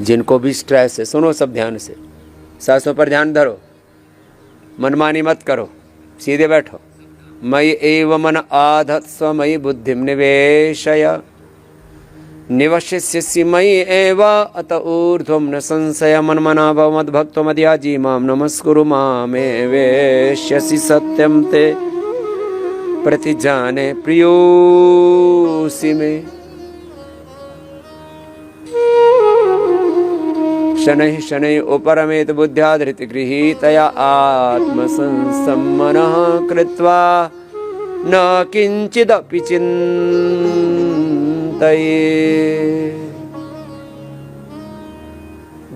जिनको भी स्ट्रेस है, सुनो सब ध्यान से, सांसों पर ध्यान धरो, मनमानी मत करो, सीधे बैठो। मयि एव मन आधत्स्व मयि बुद्धिं निवेशय निवशिष्यसि मयि एव अत ऊर्ध्वं न संशय। मन्मना भव मद्भक्तो मद्याजी मां नमस्कुरु मामेवेश्यसि सत्यं ते प्रतिजाने प्रियोऽसि मे। शनैः शनैः उपरमेत बुद्ध्या धृतिगृहीतया आत्मसंसम्मनः कृत्वा न किंचिदपि चिन्तये।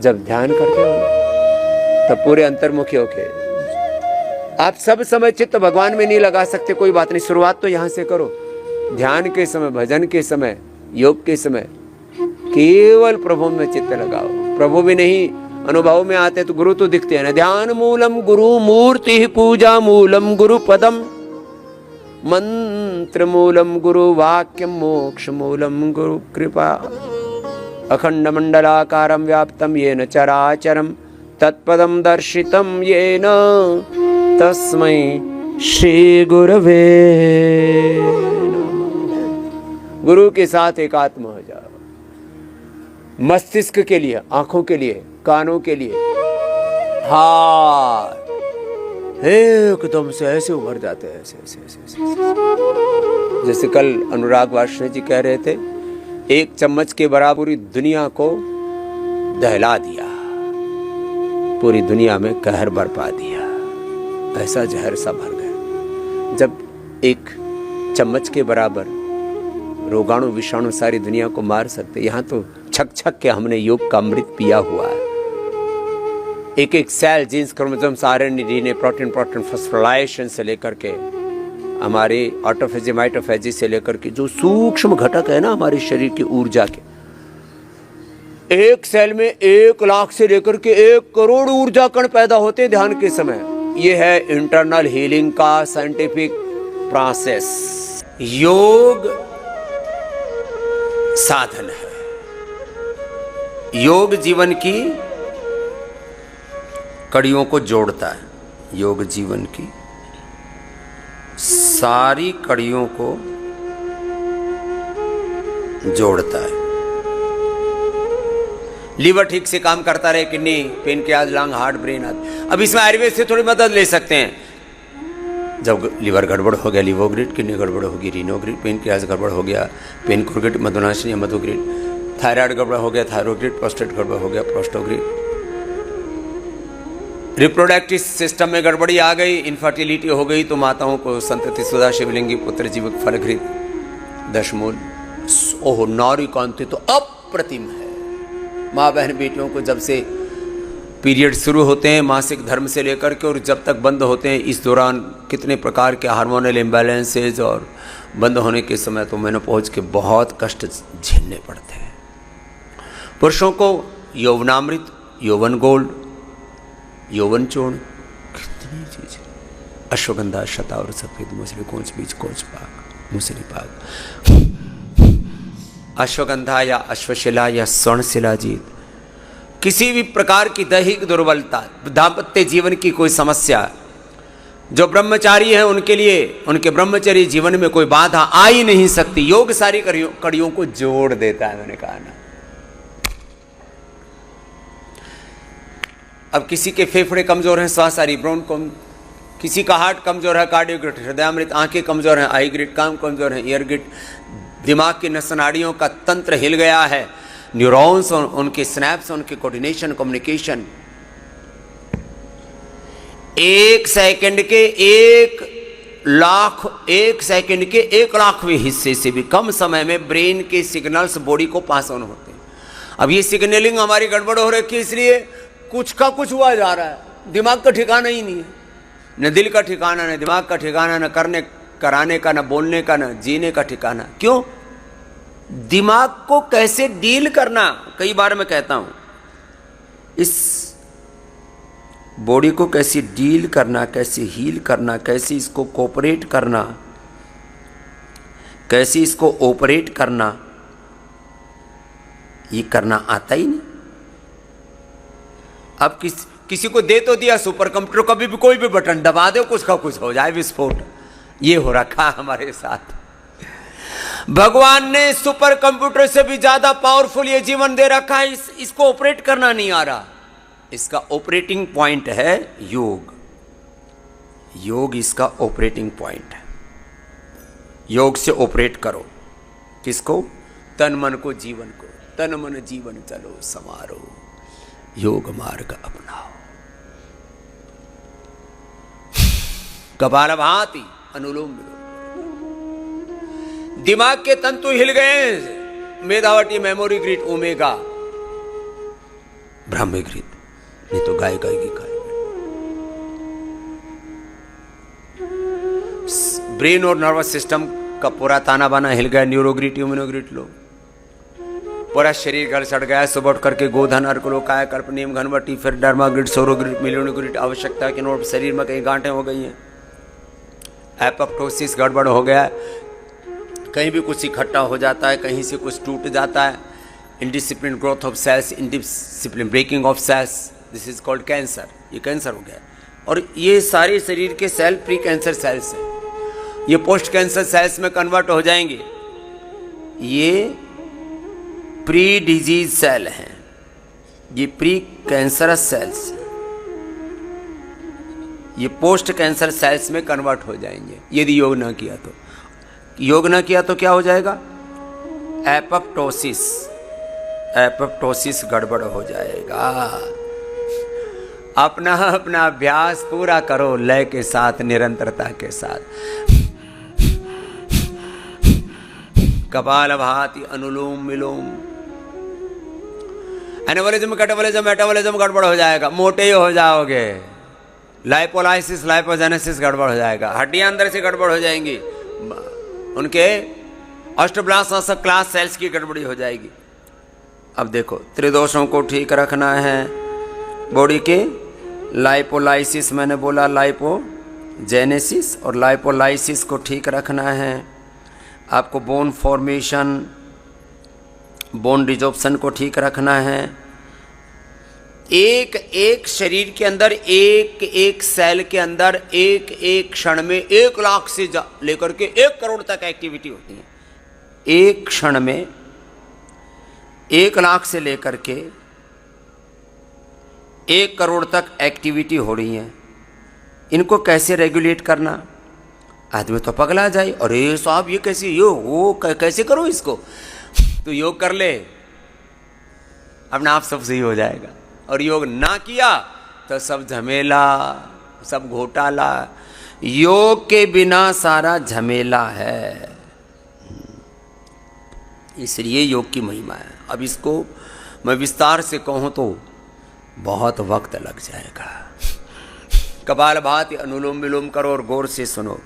जब ध्यान करते हो तब पूरे अंतर्मुखी होके, आप सब समय चित्त भगवान में नहीं लगा सकते, कोई बात नहीं, शुरुआत तो यहां से करो। ध्यान के समय, भजन के समय, योग के समय केवल प्रभु में चित्त लगाओ। प्रभु भी नहीं अनुभव में आते तो गुरु तो दिखते हैं ना। ध्यान मूलम गुरु मूर्ति, पूजा मूलम गुरु पदम, मंत्र मूलम गुरु वाक्यम, मोक्ष मूलम गुरु कृपा। अखंड मंडलाकारं व्याप्तं येन चराचरं तत्पदं दर्शितं येन तस्मै श्री गुरवे नमः। गुरु के साथ एकात्म हो जाओ। मस्तिष्क के लिए, आंखों के लिए, कानों के लिए हाथ एकदम से ऐसे उभर जाते हैं, ऐसे ऐसे ऐसे ऐसे। जैसे कल अनुराग वार्ष्णेय जी कह रहे थे, एक चम्मच के बराबर पूरी दुनिया को दहला दिया, पूरी दुनिया में कहर बरपा दिया, ऐसा जहर सा भर गया। जब एक चम्मच के बराबर रोगाणु विषाणु सारी दुनिया को मार सकते, यहाँ तो छक छक के हमने योग का अमृत पिया हुआ है। एक एक cell, genes, chromosomes, RNA, DNA, protein phosphorylation से लेकर के हमारे ऑटोफेजी, माइटोफेजी से लेकर के जो सूक्ष्म घटक है ना हमारे शरीर की ऊर्जा के, एक सेल में 1 लाख से लेकर के 1 करोड़ ऊर्जा कण पैदा होते हैं ध्यान के समय। यह है इंटरनल हीलिंग का साइंटिफिक प्रोसेस। योग साधन है, योग जीवन की कड़ियों को जोड़ता है। योग जीवन की सारी कड़ियों को जोड़ता है। लीवर ठीक से काम करता रहे, kidney, pancreas, lung, heart, brain आदि। अब इसमें आयुर्वेद से थोड़ी मदद ले सकते हैं। जब लीवर गड़बड़ हो गया लिवोग्रिड, किडनी गड़बड़ होगी रीनोग्रिड, पेनक्रियाज गड़बड़ हो गया पेनक्रोग्रिड, मधुनाशिनी या मधुग्रिड, थायराइड गड़बड़ हो गया थायरोग्रिड, प्रोस्टेट गड़बड़ हो गया प्रोस्टोग्रिड, रिप्रोडक्टिव सिस्टम में गड़बड़ी आ गई, इनफर्टिलिटी हो गई तो माताओं को संतति सुधा शिवलिंगी पुत्र जीवक फलघृत दशमूल। ओह, नारी कांति तो अप्रतिम है। माँ बहन बेटियों को जब से पीरियड शुरू होते हैं मासिक धर्म से लेकर के और जब तक बंद होते हैं, इस दौरान कितने प्रकार के हार्मोनल इम्बैलेंसेज और बंद होने के समय तो मेनोपॉज के बहुत कष्ट झेलने पड़ते हैं। पुरुषों को यौवनामृत, यौवन गोल्ड, यौवन चूर्ण, कितनी चीजें, अश्वगंधा, शतावर, सफेद मूसली, कोच बीज, कोच पाक, मूसली पाक, अश्वगंधा या अश्वशिला या स्वर्णशिला जीत, किसी भी प्रकार की दैहिक दुर्बलता, दाम्पत्य जीवन की कोई समस्या, जो ब्रह्मचारी हैं उनके लिए, उनके ब्रह्मचर्य जीवन में कोई बाधा आ ही नहीं सकती। योग सारी कड़ियों को जोड़ देता है, मैंने कहा ना। अब किसी के फेफड़े कमजोर हैं, श्वास आ रही, ब्रोन कम, किसी का हार्ट कमजोर है, कार्डियोग्रिड, हृदयामृत, आंखें कमजोर हैं, आई ग्रिड, कान कमजोर है, ईयर ग्रिड, दिमाग की नस नाड़ियों का तंत्र हिल गया है, न्यूरॉन्स, उनके स्नैप्स, उनके कोऑर्डिनेशन, कम्युनिकेशन, एक सेकंड के 1,00,000वें हिस्से से भी कम समय में ब्रेन के सिग्नल्स बॉडी को पास ऑन होते हैं। अब ये सिग्नलिंग हमारी गड़बड़ हो रही है, इसलिए कुछ का कुछ हुआ जा रहा है, दिमाग का ठिकाना ही नहीं है, न दिल का ठिकाना, न दिमाग का ठिकाना, न करने कराने का, न बोलने का, न जीने का ठिकाना। क्यों? दिमाग को कैसे डील करना, कई बार मैं कहता हूं, इस बॉडी को कैसे डील करना, कैसे हील करना, कैसे इसको कोऑपरेट करना, कैसे इसको ऑपरेट करना, ये करना आता ही नहीं। अब किसी को दे तो दिया सुपर कंप्यूटर, कभी भी कोई भी बटन दबा दो, कुछ का कुछ हो जाए विस्फोट। ये हो रखा हमारे साथ। भगवान ने सुपर कंप्यूटर से भी ज्यादा पावरफुल ये जीवन दे रखा है, इसको ऑपरेट करना नहीं आ रहा। इसका ऑपरेटिंग पॉइंट है योग। योग इसका ऑपरेटिंग पॉइंट है। योग से ऑपरेट करो किसको? तन मन को, जीवन को। तन मन जीवन चलो समारो, योग मार्ग अपनाओ। कपालभाति, अनुलोम विलोम। दिमाग के तंतु हिल गए, Medhavati, memory grid, Omega, Brahmi grid, नहीं तो गाय गाय की ब्रेन और नर्वस सिस्टम का पूरा ताना बाना हिल गया। न्यूरोग्रिड, इम्यूनोग्रिड लो, पूरा शरीर गल सड़ गया। सुबह उठ करके गोधन, अर्कलो, काय, कल्प, नीम, घनवटी, फिर डर्माग्रिड, सौरोग्रिड, मिलियोनोग्रिड, आवश्यकता के नोट, शरीर में कहीं गांठें हो गई हैं, एपोप्टोसिस गड़बड़ हो गया, कहीं भी कुछ इकट्ठा हो जाता है, कहीं से कुछ टूट जाता है। Indiscipline growth of cells, indiscipline breaking of cells, this is called cancer. ये कैंसर हो गया। और ये सारे शरीर के सेल प्री कैंसर सेल्स हैं, ये पोस्ट कैंसर सेल्स में कन्वर्ट हो जाएंगे। ये प्री डिजीज सेल हैं, ये प्री कैंसरस सेल्स, ये पोस्ट कैंसर सेल्स में कन्वर्ट हो जाएंगे यदि योग ना किया तो। योग ना किया तो क्या हो जाएगा? एपोप्टोसिस, एपोप्टोसिस गड़बड़ हो जाएगा। अपना अपना अभ्यास पूरा करो लय के साथ, निरंतरता के साथ। कपालभाति, अनुलोम विलोम। एनाबॉलिज्म, कैटाबॉलिज्म, मेटाबॉलिज्म गड़बड़ हो जाएगा, मोटे ही हो जाओगे। लाइपोलाइसिस, लाइपोजेनेसिस गड़बड़ हो जाएगा, हड्डियां अंदर से गड़बड़ हो जाएंगी, उनके अष्टब्लास्ट क्लास सेल्स की गड़बड़ी हो जाएगी। अब देखो, त्रिदोषों को ठीक रखना है बॉडी के। लाइपोलाइसिस मैंने बोला, लाइपोजेनेसिस और लाइपोलाइसिस को ठीक रखना है। आपको बोन फॉर्मेशन, बोन डिजॉर्प्शन को ठीक रखना है। एक एक शरीर के अंदर, एक एक सेल के अंदर, एक एक क्षण में 1 लाख से लेकर के 1 करोड़ तक एक्टिविटी होती है। एक क्षण में 1 लाख से लेकर के 1 करोड़ तक एक्टिविटी हो रही है। इनको कैसे रेगुलेट करना? आदमी तो पगला जाए, अरे साहब ये कैसे योग, वो कैसे करो इसको? तो योग कर ले, अपना आप सब सही हो जाएगा। और योग ना किया तो सब झमेला, सब घोटाला। योग के बिना सारा झमेला है, इसलिए योग की महिमा है। अब इसको मैं विस्तार से कहूं तो बहुत वक्त लग जाएगा। कपालभाति, अनुलोम विलोम करो और गौर से सुनो।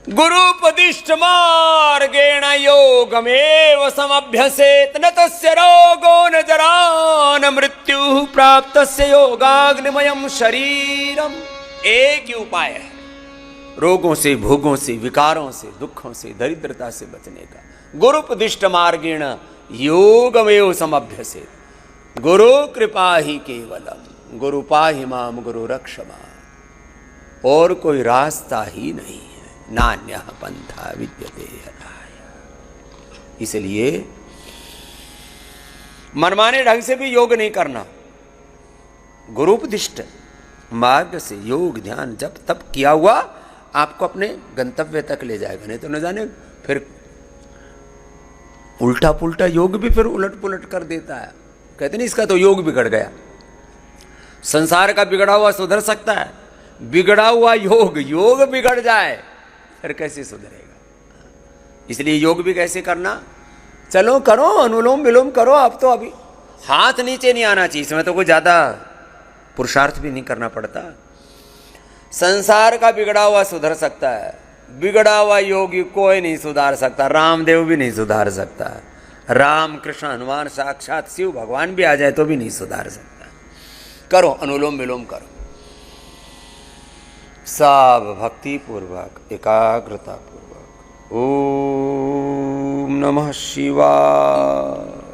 गुरुपदिष्ट मार्गेण योगमेव समभ्यसेत, न तस्य रोगो न जरा न मृत्यु प्राप्तस्य योगाग्निमयम् शरीरम। एक ही उपाय है रोगों से, भोगों से, विकारों से, दुखों से, दरिद्रता से बचने का। गुरुपदिष्ट मार्गेण योगमेव समभ्यसेत। गुरु कृपा ही केवलम, गुरु पाहि माम गुरु रक्ष माम। और कोई रास्ता ही नहीं, नान्यः पंथा विद्यते हताय। इसलिए मनमाने ढंग से भी योग नहीं करना। गुरुपदिष्ट मार्ग से योग, ध्यान, जप तप किया हुआ आपको अपने गंतव्य तक ले जाएगा। नहीं तो न जाने फिर उल्टा पुल्टा योग भी फिर उलट पुलट कर देता है। कहते नहीं इसका तो योग बिगड़ गया। संसार का बिगड़ा हुआ सुधर सकता है, बिगड़ा हुआ योग बिगड़ जाए फिर कैसे सुधरेगा? इसलिए योग भी कैसे करना? चलो करो, अनुलोम विलोम करो। अब तो अभी हाथ नीचे नहीं आना चाहिए, इसमें तो कोई ज्यादा पुरुषार्थ भी नहीं करना पड़ता। संसार का बिगड़ा हुआ सुधर सकता है, बिगड़ा हुआ योगी कोई नहीं सुधार सकता। रामदेव भी नहीं सुधार सकता, राम कृष्ण हनुमान साक्षात शिव भगवान भी आ जाए तो भी नहीं सुधार सकता। करो, अनुलोम विलोम करो, सब भक्ति पूर्वक, एकाग्रता पूर्वक। ओम नमः शिवाय।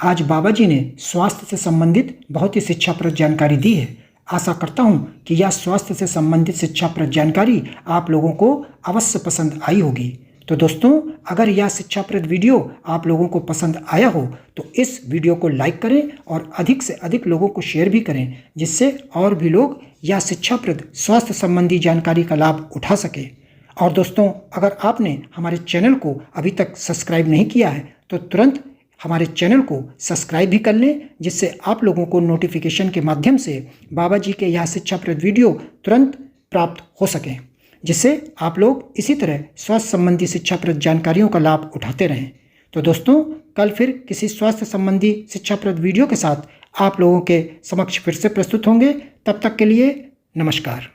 आज बाबा जी ने स्वास्थ्य से संबंधित बहुत ही शिक्षाप्रद जानकारी दी है। आशा करता हूँ कि यह स्वास्थ्य से संबंधित शिक्षाप्रद जानकारी आप लोगों को अवश्य पसंद आई होगी। तो दोस्तों, अगर यह शिक्षाप्रद वीडियो आप लोगों को पसंद आया हो तो इस वीडियो को लाइक करें और अधिक से अधिक लोगों को शेयर भी करें, जिससे और भी लोग यह शिक्षाप्रद स्वास्थ्य संबंधी जानकारी का लाभ उठा सकें। और दोस्तों, अगर आपने हमारे चैनल को अभी तक सब्सक्राइब नहीं किया है तो तुरंत हमारे चैनल को सब्सक्राइब भी कर लें, जिससे आप लोगों को नोटिफिकेशन के माध्यम से बाबा जी के यह शिक्षाप्रद वीडियो तुरंत प्राप्त हो सकें, जिससे आप लोग इसी तरह स्वास्थ्य संबंधी शिक्षाप्रद जानकारियों का लाभ उठाते रहें। तो दोस्तों, कल फिर किसी स्वास्थ्य संबंधी शिक्षाप्रद वीडियो के साथ आप लोगों के समक्ष फिर से प्रस्तुत होंगे। तब तक के लिए नमस्कार।